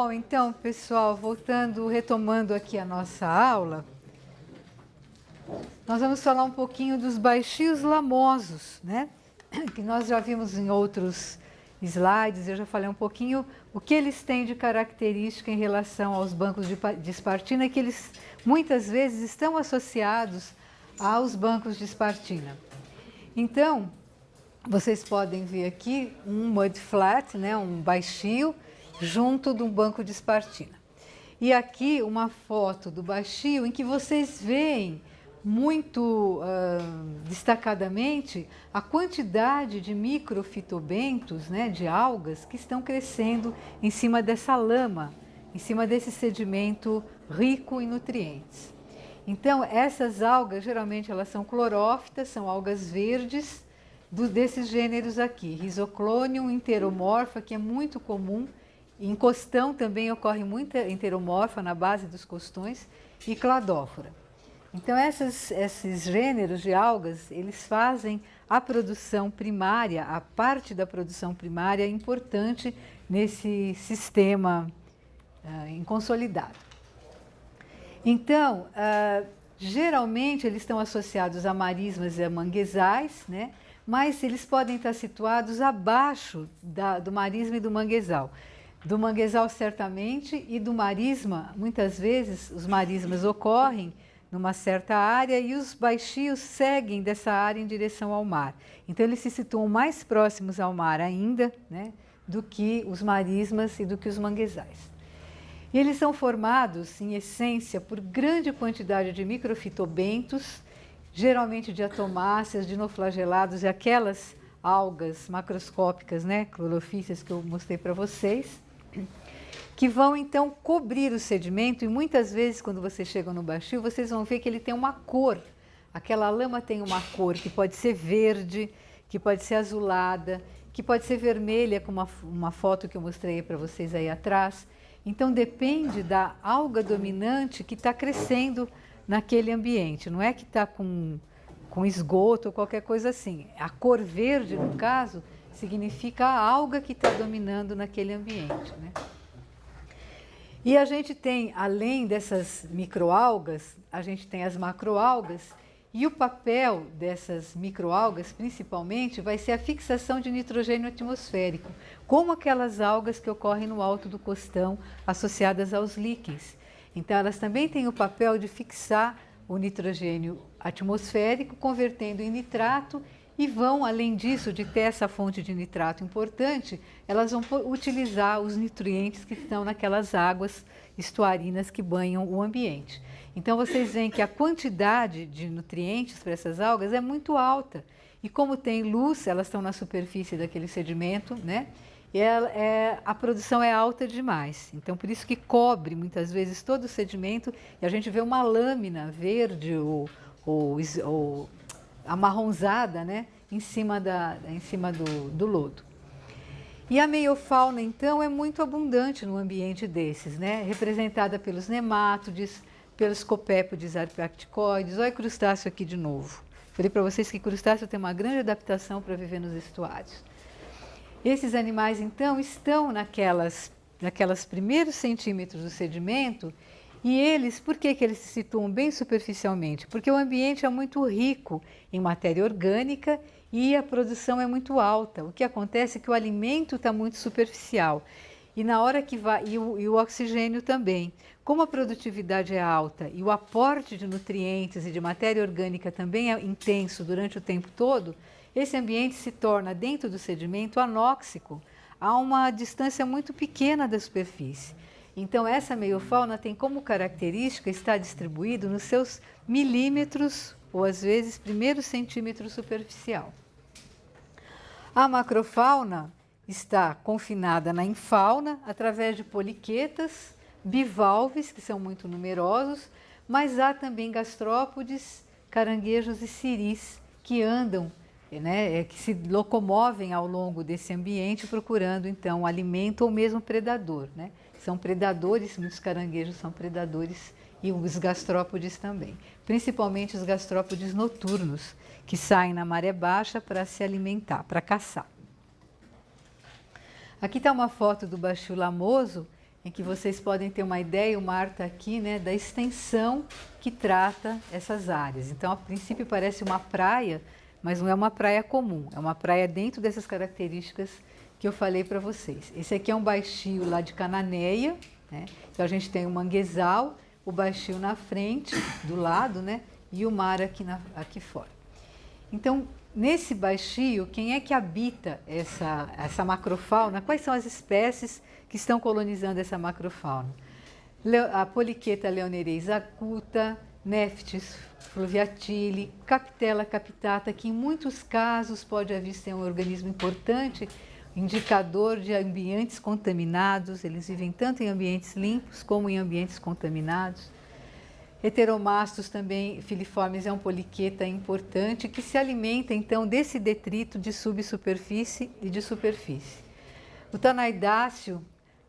Bom, então, pessoal, retomando aqui a nossa aula, nós vamos falar um pouquinho dos baixios lamosos, né? Que nós já vimos em outros slides, eu já falei um pouquinho o que eles têm de característica em relação aos bancos de espartina, que eles muitas vezes estão associados aos bancos de espartina. Então, vocês podem ver aqui um mudflat, né, um baixio, junto de um banco de espartina. E aqui uma foto do baixio em que vocês veem muito destacadamente a quantidade de microfitobentos, né, de algas que estão crescendo em cima dessa lama, em cima desse sedimento rico em nutrientes. Então, essas algas, geralmente elas são clorófitas, são algas verdes, desses gêneros aqui, Rhizoclonium enteromorpha, que é muito comum, em costão também ocorre muita enteromorfa na base dos costões, e Cladófora. Então, esses gêneros de algas, eles fazem a produção primária, a parte da produção primária importante nesse sistema consolidado. Então, geralmente eles estão associados a marismas e a manguezais, né? Mas eles podem estar situados abaixo do marisma e do manguezal. Do manguezal, certamente, e do marisma, muitas vezes, os marismas ocorrem numa certa área e os baixios seguem dessa área em direção ao mar. Então, eles se situam mais próximos ao mar ainda, né, do que os marismas e do que os manguezais. E eles são formados, em essência, por grande quantidade de microfitobentos, geralmente diatomáceas, dinoflagelados e aquelas algas macroscópicas, né, clorofíceas que eu mostrei para vocês, que vão então cobrir o sedimento e muitas vezes quando vocês chegam no baixio, vocês vão ver que ele tem uma cor. Aquela lama tem uma cor que pode ser verde, que pode ser azulada, que pode ser vermelha, como uma foto que eu mostrei para vocês aí atrás. Então depende da alga dominante que está crescendo naquele ambiente, não é que está com esgoto ou qualquer coisa assim. A cor verde, no caso, significa a alga que está dominando naquele ambiente, né? E a gente tem, além dessas microalgas, a gente tem as macroalgas, e o papel dessas microalgas, principalmente, vai ser a fixação de nitrogênio atmosférico, como aquelas algas que ocorrem no alto do costão, associadas aos líquens. Então, elas também têm o papel de fixar o nitrogênio atmosférico, convertendo em nitrato, e vão, além disso, de ter essa fonte de nitrato importante, elas vão utilizar os nutrientes que estão naquelas águas estuarinas que banham o ambiente. Então, vocês veem que a quantidade de nutrientes para essas algas é muito alta. E como tem luz, elas estão na superfície daquele sedimento, né? E a produção é alta demais. Então, por isso que cobre, muitas vezes, todo o sedimento e a gente vê uma lâmina verde ou amarronzada, né, em cima do lodo. E a meiofauna, então, é muito abundante no ambiente desses, né, representada pelos nemátodes, pelos copépodes arpacticoides. Olha o crustáceo aqui de novo. Falei para vocês que crustáceo tem uma grande adaptação para viver nos estuários. Esses animais, então, estão naquelas primeiros centímetros do sedimento e eles, por que eles se situam bem superficialmente? Porque o ambiente é muito rico em matéria orgânica e a produção é muito alta. O que acontece é que o alimento está muito superficial e na hora que vai, e o oxigênio também. Como a produtividade é alta e o aporte de nutrientes e de matéria orgânica também é intenso durante o tempo todo, esse ambiente se torna, dentro do sedimento, anóxico a uma distância muito pequena da superfície. Então, essa meiofauna tem como característica estar distribuído nos seus milímetros, ou às vezes primeiro centímetro superficial. A macrofauna está confinada na infauna através de poliquetas, bivalves, que são muito numerosos, mas há também gastrópodes, caranguejos e siris que andam, né, que se locomovem ao longo desse ambiente procurando então alimento ou mesmo predador, né? São predadores, muitos caranguejos são predadores e os gastrópodes também, principalmente os gastrópodes noturnos que saem na maré baixa para se alimentar, para caçar. Aqui está uma foto do baixio lamoso em que vocês podem ter uma ideia, o mar está aqui, né, da extensão que trata essas áreas. Então, a princípio parece uma praia, mas não é uma praia comum, é uma praia dentro dessas características que eu falei para vocês. Esse aqui é um baixio lá de Cananéia, né? Então a gente tem o manguezal, o baixio na frente, do lado, né, e o mar aqui fora. Então, nesse baixio, quem é que habita essa macrofauna? Quais são as espécies que estão colonizando essa macrofauna? A poliqueta leonereis acuta, Nephthys fluviatile, Capitella capitata, que em muitos casos pode haver ser um organismo importante, indicador de ambientes contaminados. Eles vivem tanto em ambientes limpos como em ambientes contaminados. Heteromastos também, filiformes, é um poliqueta importante que se alimenta então desse detrito de subsuperfície e de superfície. O Tanaidáceo,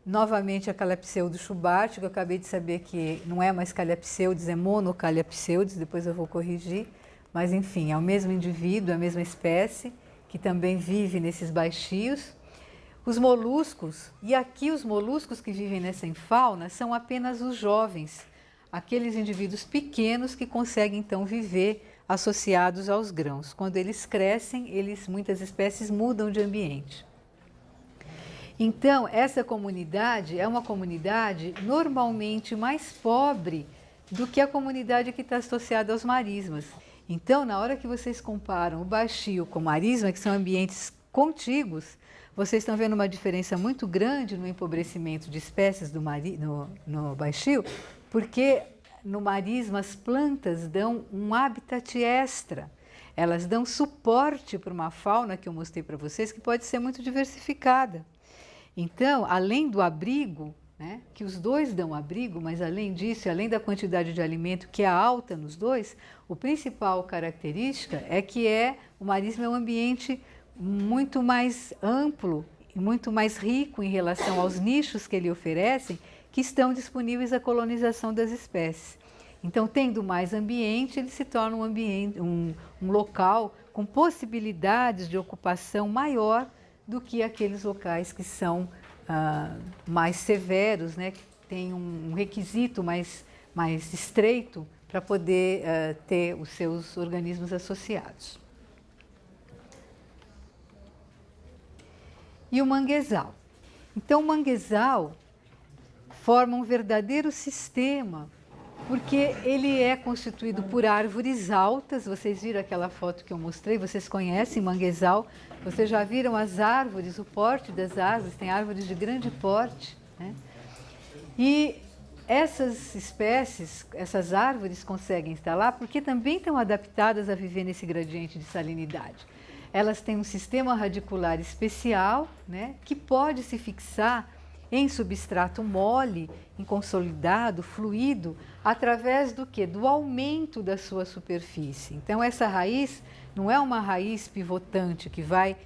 novamente a Calapseudo Schubart, que eu acabei de saber que não é mais Calapseudes, é Monocalapseudes, depois eu vou corrigir, mas enfim, é o mesmo indivíduo, é a mesma espécie, que também vive nesses baixios. Os moluscos, e aqui os moluscos que vivem nessa enfauna são apenas os jovens, aqueles indivíduos pequenos que conseguem então viver associados aos grãos. Quando eles crescem, muitas espécies mudam de ambiente. Então, essa comunidade é uma comunidade normalmente mais pobre do que a comunidade que está associada aos marismas. Então, na hora que vocês comparam o baixio com o marisma, que são ambientes contíguos, vocês estão vendo uma diferença muito grande no empobrecimento de espécies no baixio, porque no marisma as plantas dão um habitat extra. Elas dão suporte para uma fauna que eu mostrei para vocês, que pode ser muito diversificada. Então, além do abrigo, né, que os dois dão abrigo, mas além disso, além da quantidade de alimento que é alta nos dois, a principal característica é que o marisma é um ambiente muito mais amplo e muito mais rico em relação aos nichos que ele oferece, que estão disponíveis à colonização das espécies. Então, tendo mais ambiente, ele se torna um local com possibilidades de ocupação maior do que aqueles locais que são mais severos, né, que têm um requisito mais estreito para poder ter os seus organismos associados. E o manguezal. Então, o manguezal forma um verdadeiro sistema, porque ele é constituído por árvores altas. Vocês viram aquela foto que eu mostrei, vocês conhecem manguezal, vocês já viram as árvores, o porte das árvores, tem árvores de grande porte, né? E essas espécies, essas árvores conseguem estar lá porque também estão adaptadas a viver nesse gradiente de salinidade. Elas têm um sistema radicular especial, né, que pode se fixar em substrato mole, em consolidado, fluido, através do quê? Do aumento da sua superfície. Então, essa raiz não é uma raiz pivotante que vai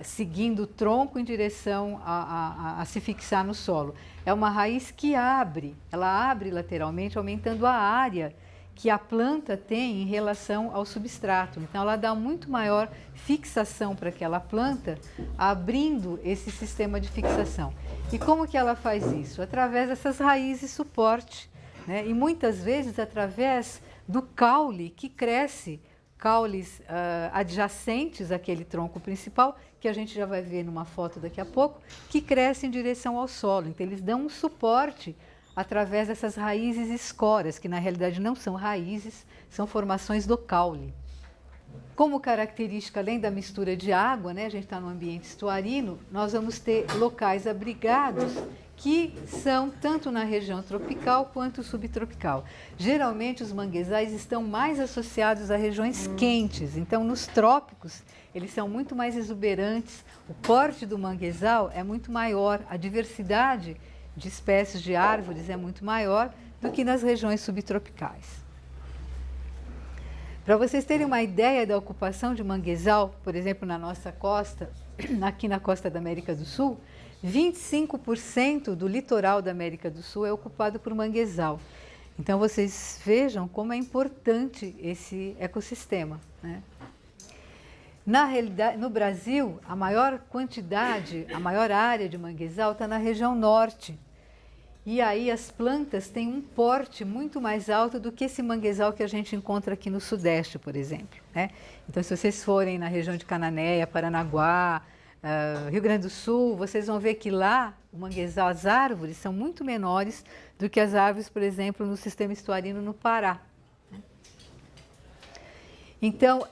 seguindo o tronco em direção a se fixar no solo. É uma raiz que abre, ela abre lateralmente, aumentando a área que a planta tem em relação ao substrato. Então, ela dá muito maior fixação para aquela planta, abrindo esse sistema de fixação. E como que ela faz isso? Através dessas raízes suporte, né? E muitas vezes através do caule que cresce, caules adjacentes àquele tronco principal, que a gente já vai ver numa foto daqui a pouco, que cresce em direção ao solo. Então, eles dão um suporte através dessas raízes escoras, que na realidade não são raízes, são formações do caule. Como característica, além da mistura de água, né, a gente está no ambiente estuarino, nós vamos ter locais abrigados que são tanto na região tropical quanto subtropical. Geralmente os manguezais estão mais associados a regiões quentes, então nos trópicos eles são muito mais exuberantes, o porte do manguezal é muito maior, a diversidade de espécies de árvores é muito maior do que nas regiões subtropicais. Para vocês terem uma ideia da ocupação de manguezal, por exemplo, na nossa costa, aqui na costa da América do Sul, 25% do litoral da América do Sul é ocupado por manguezal. Então, vocês vejam como é importante esse ecossistema, né? Na realidade, no Brasil, a maior quantidade, a maior área de manguezal está na região norte. E aí as plantas têm um porte muito mais alto do que esse manguezal que a gente encontra aqui no Sudeste, por exemplo, né? Então, se vocês forem na região de Cananéia, Paranaguá, Rio Grande do Sul, vocês vão ver que lá o manguezal, as árvores são muito menores do que as árvores, por exemplo, no sistema estuarino no Pará. Então,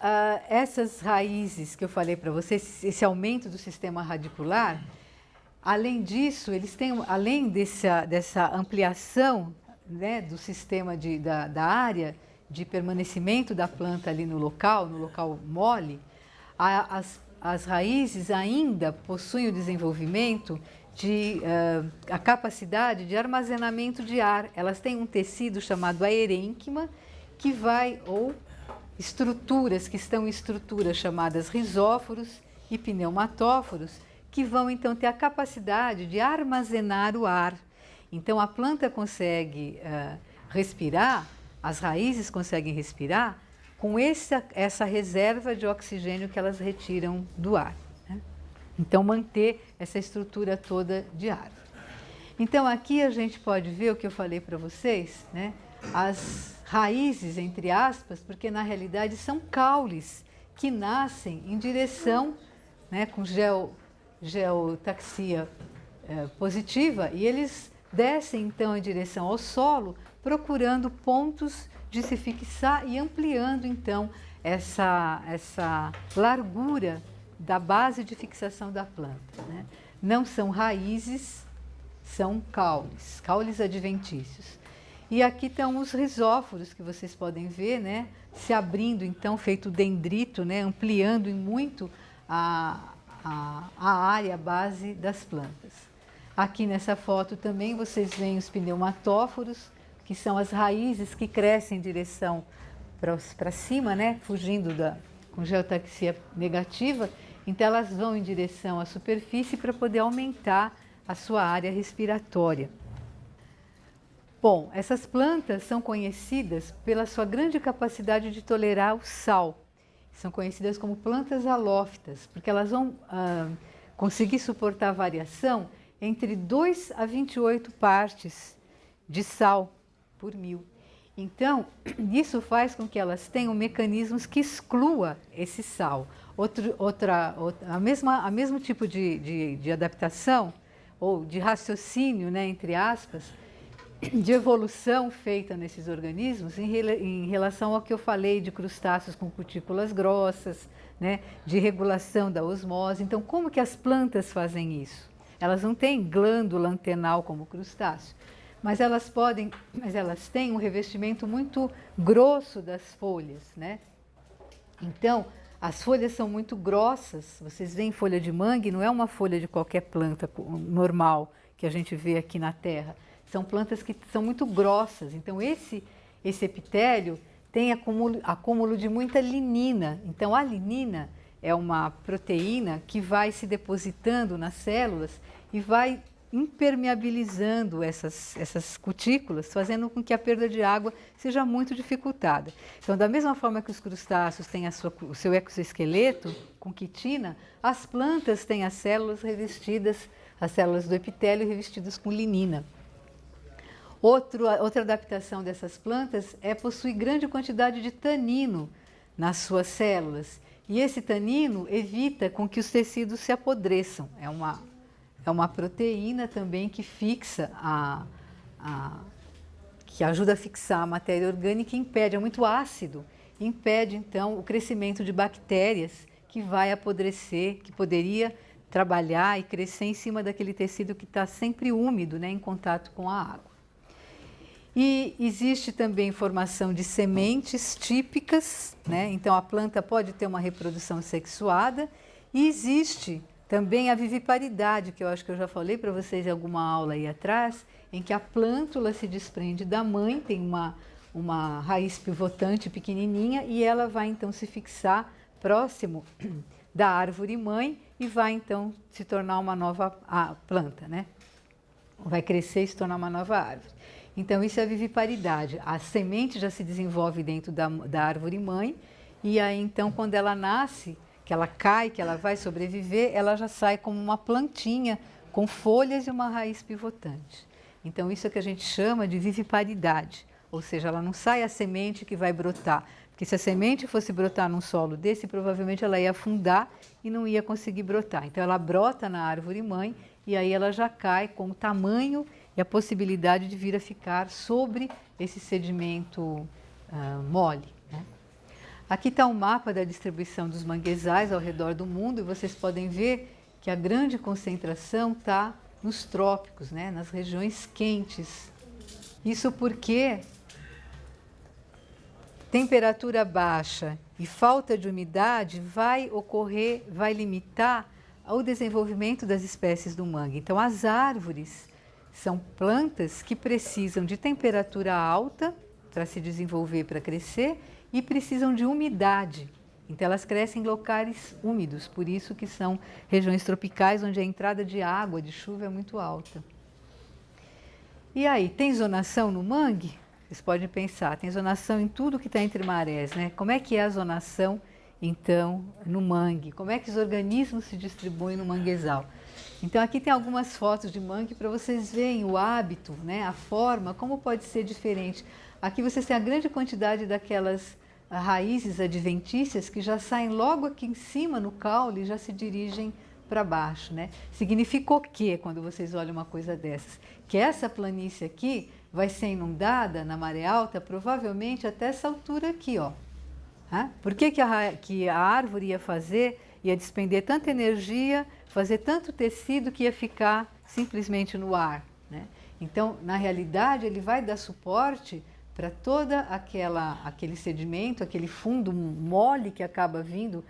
essas raízes que eu falei para vocês, esse aumento do sistema radicular, além disso, eles têm, além dessa ampliação, né, do sistema da área de permanecimento da planta ali no local mole, as raízes ainda possuem o desenvolvimento a capacidade de armazenamento de ar. Elas têm um tecido chamado aerênquima, que vai, ou estruturas, que estão em estruturas chamadas rizóforos e pneumatóforos, que vão então ter a capacidade de armazenar o ar. Então a planta consegue respirar, as raízes conseguem respirar com essa reserva de oxigênio que elas retiram do ar, né? Então manter essa estrutura toda de árvore. Então aqui a gente pode ver o que eu falei para vocês, né? As raízes, entre aspas, porque na realidade são caules que nascem em direção, né, com geotaxia positiva, e eles descem então em direção ao solo, procurando pontos de se fixar e ampliando então essa largura da base de fixação da planta, né? Não são raízes, são caules adventícios. E aqui estão os rizóforos que vocês podem ver, né, se abrindo então, feito dendrito, né, ampliando muito a área base das plantas. Aqui nessa foto também vocês veem os pneumatóforos, que são as raízes que crescem em direção para cima, né, fugindo com geotaxia negativa. Então elas vão em direção à superfície para poder aumentar a sua área respiratória. Bom, essas plantas são conhecidas pela sua grande capacidade de tolerar o sal. São conhecidas como plantas halófitas, porque elas vão conseguir suportar a variação entre 2 a 28 partes de sal por mil. Então, isso faz com que elas tenham mecanismos que exclua esse sal. A mesmo tipo de adaptação, ou de raciocínio, né, entre aspas, de evolução feita nesses organismos em relação ao que eu falei de crustáceos com cutículas grossas, né, de regulação da osmose. Então, como que as plantas fazem isso? Elas não têm glândula antenal como o crustáceo, mas elas têm um revestimento muito grosso das folhas, né? Então, as folhas são muito grossas. Vocês veem folha de mangue, não é uma folha de qualquer planta normal que a gente vê aqui na terra. São plantas que são muito grossas. Então, esse epitélio tem acúmulo de muita lignina. Então, a lignina é uma proteína que vai se depositando nas células e vai impermeabilizando essas cutículas, fazendo com que a perda de água seja muito dificultada. Então, da mesma forma que os crustáceos têm o seu exoesqueleto com quitina, as plantas têm as células do epitélio revestidas com lignina. Outra adaptação dessas plantas é possuir grande quantidade de tanino nas suas células. E esse tanino evita com que os tecidos se apodreçam. É uma proteína também que fixa que ajuda a fixar a matéria orgânica e impede, é muito ácido, impede então o crescimento de bactérias que vai apodrecer, que poderia trabalhar e crescer em cima daquele tecido que está sempre úmido, né, em contato com a água. E existe também formação de sementes típicas, né? Então a planta pode ter uma reprodução sexuada, e existe também a viviparidade, que eu acho que eu já falei para vocês em alguma aula aí atrás, em que a plântula se desprende da mãe, tem uma raiz pivotante pequenininha, e ela vai então se fixar próximo da árvore mãe e vai então se tornar uma nova planta, né? Vai crescer e se tornar uma nova árvore. Então, isso é a viviparidade. A semente já se desenvolve dentro da árvore mãe, e aí, então, quando ela nasce, que ela cai, que ela vai sobreviver, ela já sai como uma plantinha com folhas e uma raiz pivotante. Então, isso é que a gente chama de viviparidade, ou seja, ela não sai a semente que vai brotar, porque se a semente fosse brotar num solo desse, provavelmente ela ia afundar e não ia conseguir brotar. Então, ela brota na árvore mãe e aí ela já cai com o tamanho e a possibilidade de vir a ficar sobre esse sedimento mole, né? Aqui está um mapa da distribuição dos manguezais ao redor do mundo e vocês podem ver que a grande concentração está nos trópicos, né? Nas regiões quentes. Isso porque temperatura baixa e falta de umidade vai limitar o desenvolvimento das espécies do mangue. Então, as árvores são plantas que precisam de temperatura alta para se desenvolver, para crescer, e precisam de umidade. Então, elas crescem em locais úmidos, por isso que são regiões tropicais, onde a entrada de água, de chuva, é muito alta. E aí, tem zonação no mangue? Vocês podem pensar, tem zonação em tudo que está entre marés, né? Como é que é a zonação, então, no mangue? Como é que os organismos se distribuem no manguezal? Então, aqui tem algumas fotos de mangue para vocês verem o hábito, né? A forma, como pode ser diferente. Aqui vocês têm a grande quantidade daquelas raízes adventícias que já saem logo aqui em cima no caule e já se dirigem para baixo, né? Significa o quê quando vocês olham uma coisa dessas? Que essa planície aqui vai ser inundada na maré alta provavelmente até essa altura aqui, ó. Por que a árvore ia despender tanta energia, fazer tanto tecido que ia ficar simplesmente no ar, né? Então, na realidade, ele vai dar suporte para toda aquele sedimento, aquele fundo mole que acaba vindo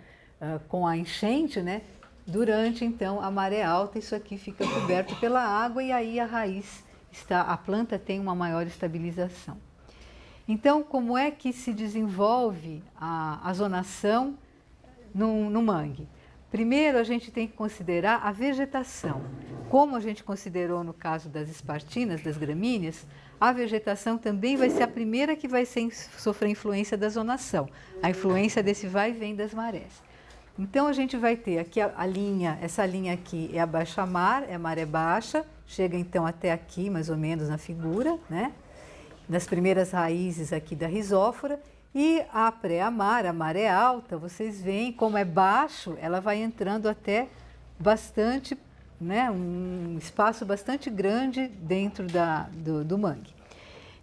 com a enchente, né? Durante, então, a maré alta, isso aqui fica coberto pela água e aí a planta tem uma maior estabilização. Então, como é que se desenvolve a zonação no mangue? Primeiro, a gente tem que considerar a vegetação. Como a gente considerou no caso das espartinas, das gramíneas, a vegetação também vai ser a primeira que vai sofrer influência da zonação. A influência desse vai e vem das marés. Então, a gente vai ter aqui essa linha aqui é a baixa-mar, é a maré baixa, chega então até aqui, mais ou menos, na figura, né? Nas primeiras raízes aqui da rizófora. E a pré-mar, a maré alta, vocês veem como é baixo, ela vai entrando até bastante, né? Um espaço bastante grande dentro do mangue.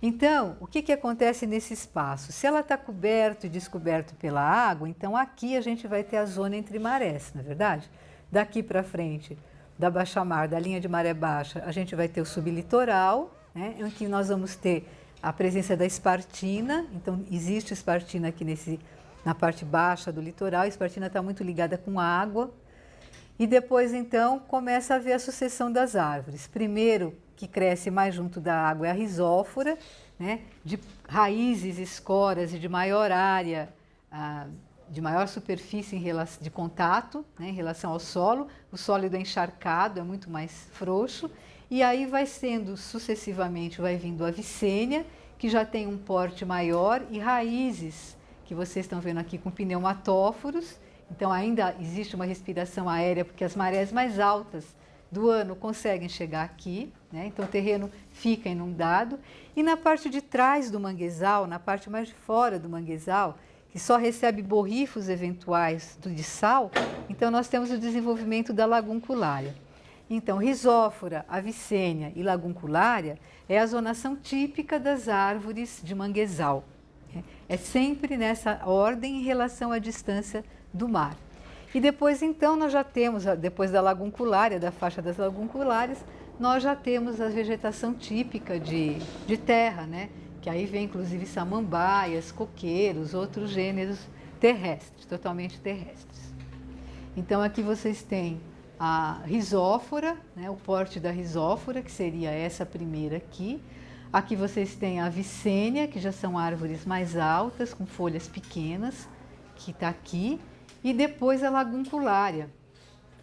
Então, o que acontece nesse espaço? Se ela está coberto e descoberto pela água, então aqui a gente vai ter a zona entre marés, não é verdade? Daqui para frente, da baixa-mar, da linha de maré baixa, a gente vai ter o sublitoral, né, em que nós vamos ter a presença da espartina. Então, existe espartina aqui na parte baixa do litoral. A espartina está muito ligada com a água. E depois, então, começa a haver a sucessão das árvores. Primeiro, que cresce mais junto da água é a rizófora, né, de raízes, escoras e de maior área, de maior superfície de contato, né, em relação ao solo. O sólido é encharcado, é muito mais frouxo. E aí vai sendo sucessivamente, vai vindo a vicênia, que já tem um porte maior, e raízes, que vocês estão vendo aqui com pneumatóforos. Então ainda existe uma respiração aérea, porque as marés mais altas do ano conseguem chegar aqui, né? Então o terreno fica inundado. E na parte de trás do manguezal, na parte mais de fora do manguezal, que só recebe borrifos eventuais de sal, então nós temos o desenvolvimento da lagunculária. Então, rizófora, avicênia e lagunculária é a zonação típica das árvores de manguezal. É sempre nessa ordem em relação à distância do mar. E depois, então, nós já temos, depois da lagunculária, da faixa das lagunculares, nós já temos a vegetação típica de terra, né? Que aí vem, inclusive, samambaias, coqueiros, outros gêneros terrestres, totalmente terrestres. Então, aqui vocês têm a rizófora, né, o porte da rizófora, que seria essa primeira aqui. Aqui vocês têm a vicênia, que já são árvores mais altas, com folhas pequenas, que está aqui. E depois a lagunculária,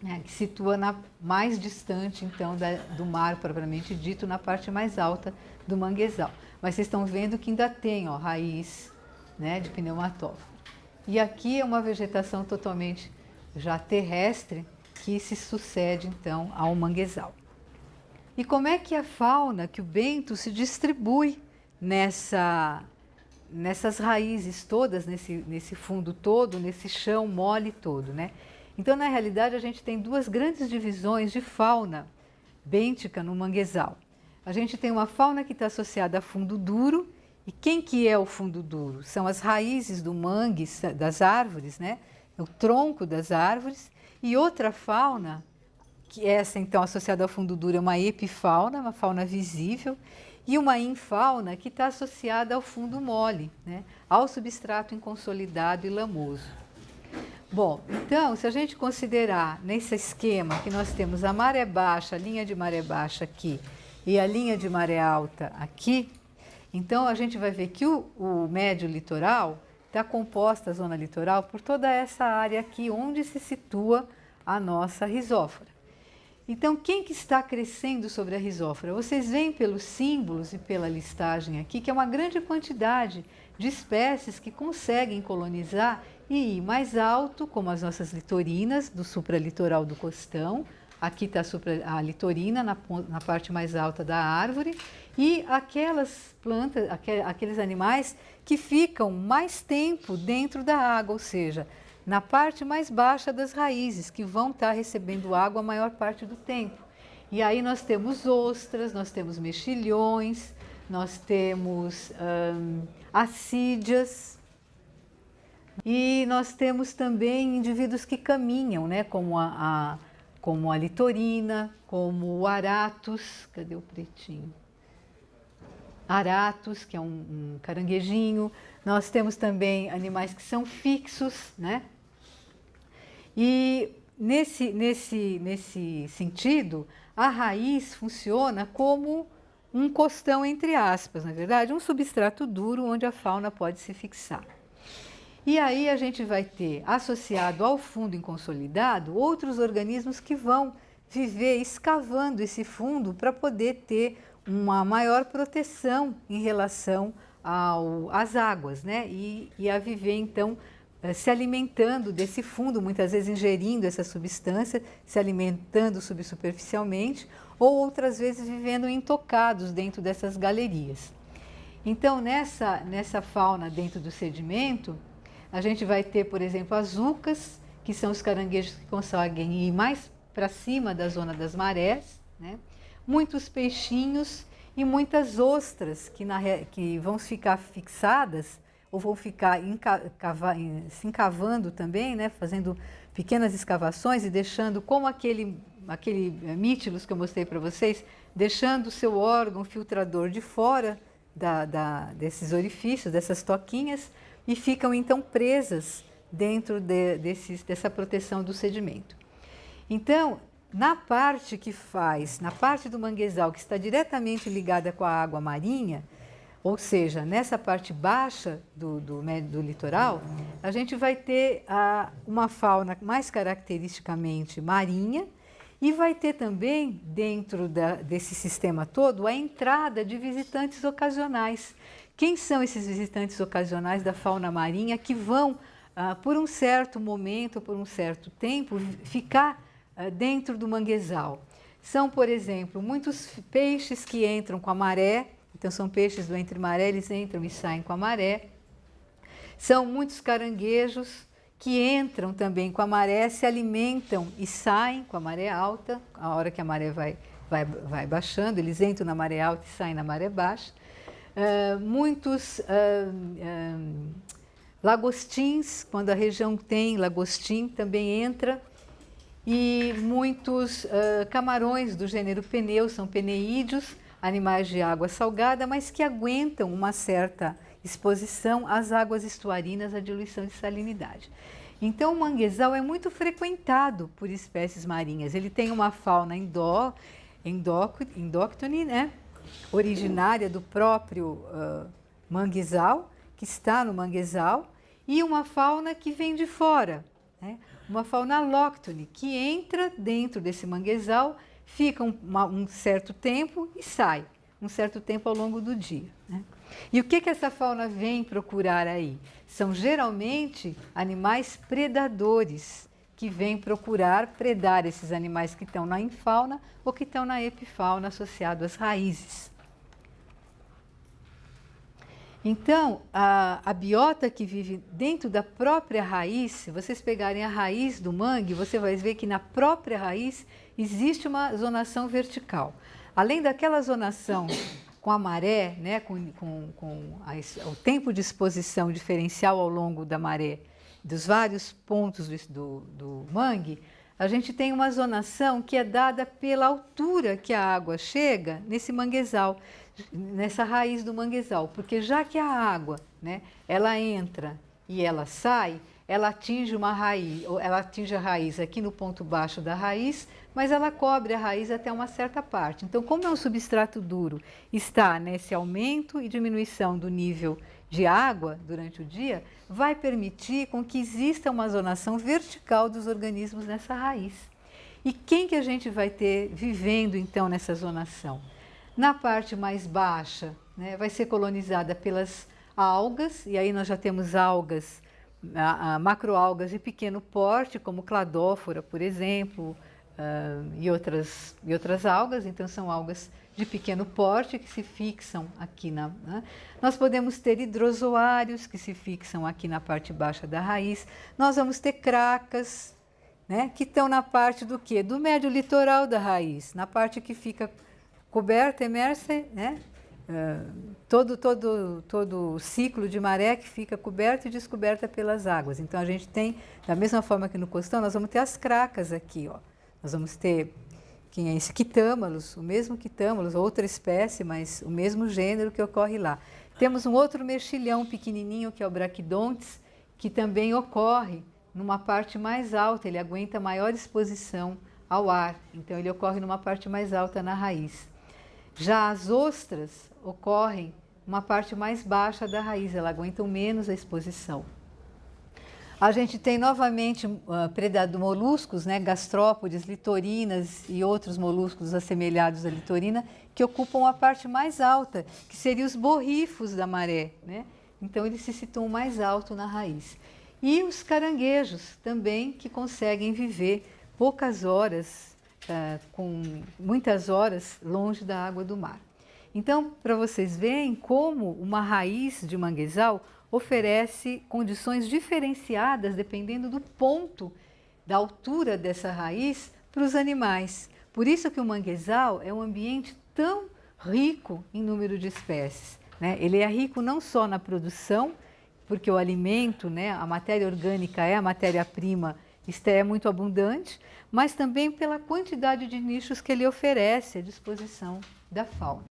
né, que situa mais distante, então, do mar, propriamente dito, na parte mais alta do manguezal. Mas vocês estão vendo que ainda tem, ó, raiz, né, de pneumatóforo. E aqui é uma vegetação totalmente já terrestre, que se sucede, então, ao manguezal. E como é que a fauna, que o bento se distribui nessas raízes todas, nesse fundo todo, nesse chão mole todo, né? Então, na realidade, a gente tem duas grandes divisões de fauna bêntica no manguezal. A gente tem uma fauna que está associada a fundo duro. E quem que é o fundo duro? São as raízes do mangue, das árvores, né? O tronco das árvores. E outra fauna, que essa então associada ao fundo duro, é uma epifauna, uma fauna visível, e uma infauna que está associada ao fundo mole, né? Ao substrato inconsolidado e lamoso. Bom, então, se a gente considerar nesse esquema que nós temos a maré baixa, a linha de maré baixa aqui e a linha de maré alta aqui, então a gente vai ver que o médio litoral está composta, a zona litoral, por toda essa área aqui onde se situa a nossa risófora. Então, quem que está crescendo sobre a risófora? Vocês veem pelos símbolos e pela listagem aqui que é uma grande quantidade de espécies que conseguem colonizar e ir mais alto, como as nossas litorinas do supralitoral do costão. Aqui está a litorina na parte mais alta da árvore, e aquelas plantas, aqueles animais que ficam mais tempo dentro da água, ou seja, na parte mais baixa das raízes, que vão estar recebendo água a maior parte do tempo. E aí nós temos ostras, nós temos mexilhões, nós temos assídeas, e nós temos também indivíduos que caminham, né, como a litorina, como o aratus. Cadê o pretinho? Aratus, que é um caranguejinho. Nós temos também animais que são fixos, né? E nesse sentido, a raiz funciona como um costão, entre aspas, na verdade, um substrato duro onde a fauna pode se fixar. E aí a gente vai ter, associado ao fundo inconsolidado, outros organismos que vão viver escavando esse fundo para poder ter uma maior proteção em relação às águas, né? E a viver, então, se alimentando desse fundo, muitas vezes ingerindo essa substância, se alimentando subsuperficialmente, ou outras vezes vivendo intocados dentro dessas galerias. Então, nessa fauna dentro do sedimento, a gente vai ter, por exemplo, as ucas, que são os caranguejos que conseguem ir mais para cima da zona das marés, né? Muitos peixinhos e muitas ostras que vão ficar fixadas ou vão ficar se encavando também, né? Fazendo pequenas escavações e deixando, como aquele mítilos que eu mostrei para vocês, deixando o seu órgão filtrador de fora desses orifícios, dessas toquinhas, e ficam então presas dentro dessa proteção do sedimento. Então, na parte do manguezal que está diretamente ligada com a água marinha, ou seja, nessa parte baixa do litoral, a gente vai ter uma fauna mais caracteristicamente marinha, e vai ter também, dentro desse sistema todo, a entrada de visitantes ocasionais. Quem são esses visitantes ocasionais da fauna marinha que vão, por um certo momento, por um certo tempo, ficar dentro do manguezal? São, por exemplo, muitos peixes que entram com a maré, então são peixes do entre-maré, eles entram e saem com a maré. São muitos caranguejos que entram também com a maré, se alimentam e saem com a maré alta, a hora que a maré vai baixando, eles entram na maré alta e saem na maré baixa. Muitos lagostins, quando a região tem lagostim, também entra, e muitos camarões do gênero peneu, são peneídeos, animais de água salgada, mas que aguentam uma certa exposição às águas estuarinas, à diluição de salinidade. Então, o manguezal é muito frequentado por espécies marinhas. Ele tem uma fauna endóctone, né? Originária do próprio manguezal, que está no manguezal, e uma fauna que vem de fora, né? Uma fauna alóctone, que entra dentro desse manguezal, fica um certo tempo e sai, um certo tempo ao longo do dia, né? E o que essa fauna vem procurar aí? São geralmente animais predadores, que vem procurar predar esses animais que estão na infauna ou que estão na epifauna associado às raízes. Então, a biota que vive dentro da própria raiz, se vocês pegarem a raiz do mangue, você vai ver que na própria raiz existe uma zonação vertical. Além daquela zonação com a maré, né, com o tempo de exposição diferencial ao longo da maré, dos vários pontos do mangue, a gente tem uma zonação que é dada pela altura que a água chega nesse manguezal, nessa raiz do manguezal, porque já que a água, né, ela entra e ela sai, ela atinge uma raiz, ela atinge a raiz aqui no ponto baixo da raiz, mas ela cobre a raiz até uma certa parte. Então, como é um substrato duro, está nesse aumento e diminuição do nível de água durante o dia, vai permitir com que exista uma zonação vertical dos organismos nessa raiz. E quem que a gente vai ter vivendo então nessa zonação? Na parte mais baixa, né, vai ser colonizada pelas algas, e aí nós já temos algas, macroalgas de pequeno porte, como cladófora, por exemplo, e outras algas, então são algas de pequeno porte que se fixam aqui né? Nós podemos ter hidrozoários que se fixam aqui na parte baixa da raiz. Nós vamos ter cracas, né, que estão na parte do quê? Do médio litoral da raiz, na parte que fica coberta, emersa, né? Todo o ciclo de maré que fica coberto e descoberta pelas águas. Então a gente tem, da mesma forma que no costão, nós vamos ter as cracas aqui, ó. Nós vamos ter, quem é esse? Quitâmalos, o mesmo quitâmalos, outra espécie, mas o mesmo gênero que ocorre lá. Temos um outro mexilhão pequenininho, que é o Brachydontes, que também ocorre numa parte mais alta, ele aguenta maior exposição ao ar, então ele ocorre numa parte mais alta na raiz. Já as ostras ocorrem numa parte mais baixa da raiz, elas aguentam menos a exposição. A gente tem novamente moluscos, né, gastrópodes, litorinas e outros moluscos assemelhados à litorina, que ocupam a parte mais alta, que seriam os borrifos da maré, né? Então eles se situam mais alto na raiz. E os caranguejos também, que conseguem viver poucas horas, com muitas horas longe da água do mar. Então, para vocês verem como uma raiz de manguezal oferece condições diferenciadas dependendo do ponto, da altura dessa raiz para os animais. Por isso que o manguezal é um ambiente tão rico em número de espécies, né? Ele é rico não só na produção, porque o alimento, né, a matéria orgânica é a matéria-prima, é muito abundante, mas também pela quantidade de nichos que ele oferece à disposição da fauna.